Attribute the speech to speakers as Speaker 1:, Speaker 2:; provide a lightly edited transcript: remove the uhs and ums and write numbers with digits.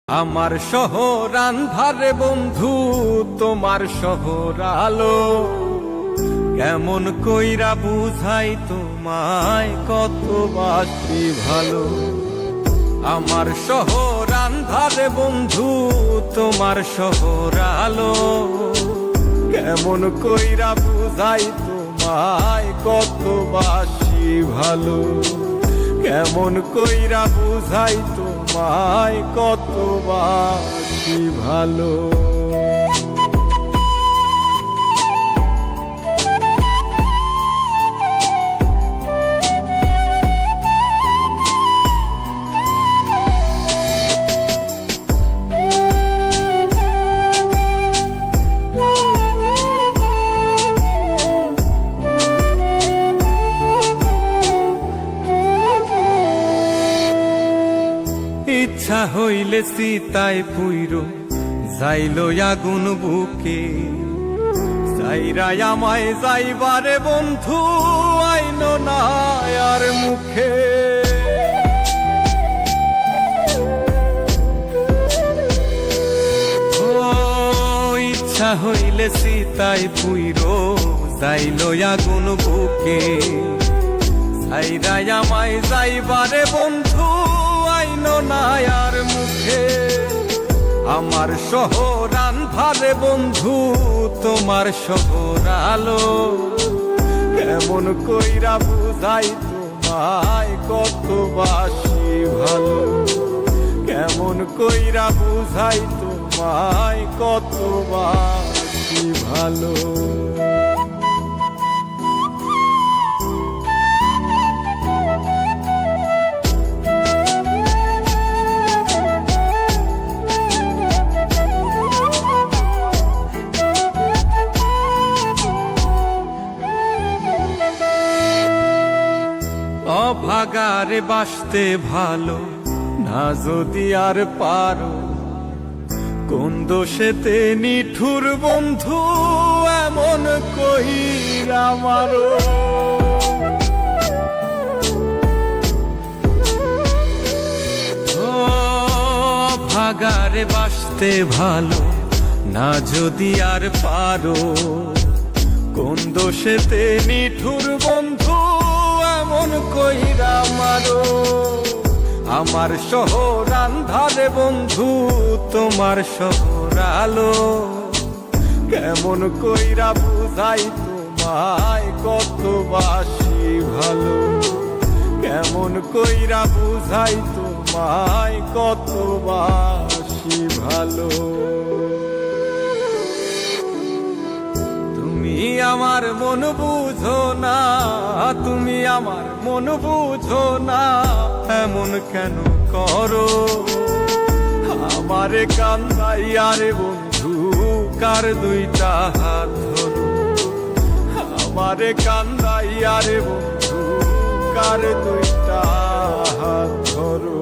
Speaker 1: আমার শহর আন্ধারে বন্ধু, তোমার শহর আলো। কেমন কইরা বুঝাই তোমায়, কত বাসি ভালো। আমার শহর আন্ধারে বন্ধু, তোমার শহর আলো। কেমন কইরা বুঝাই তোমায়, কত বাসি ভালো। কেমন কইরা বুঝাই তোমায়, কত বাসি ভালো। ইচ্ছা হইলে সীতায় পুইরো যাইল আগুন বুকে। যাইরাই আমায় যাইবারে বন্ধু, আইন না আর মুখে। ও ইচ্ছা হইলে সীতায় পুইরো যাইল আগুন বুকে। যাইরাই আমায় যাইবারে বন্ধু, নায়ার মুখে। আমার শহর আন্ধারে বন্ধু, তোমার শহর আলো। কেমন কইরা বুঝাই তোমায়, কত বাসি ভালো। কেমন কইরা বুঝাই তোমায়, কত বাসি ভালো। অভাগারে বাসতে ভালো না যদি আর পারো। কোন দোষেতে নিঠুর বন্ধু, এমন কইরা মারো। অভাগারে বাসতে ভালো না যদি আর পারো। কোন দোষেতে নিঠুর বন্ধু, এমন কইরা মারো। আমার শহর আন্ধারে বন্ধু, তোমার শহর আলো। কেমন কইরা বুঝাই তোমায়, কত বাসি ভালো। কেমন কইরা বুঝাই তোমায়, কত বাসি ভালো। তুমি আমার মন বুঝো না, তুমি আমার মন বুঝো না। এমন কেন করো আমারে কান্দাইয়ারে বন্ধু, কার দুইটা হাত ধরো। আমারে কান্দাইয়ারে বন্ধু, কার দুইটা হাত ধরো।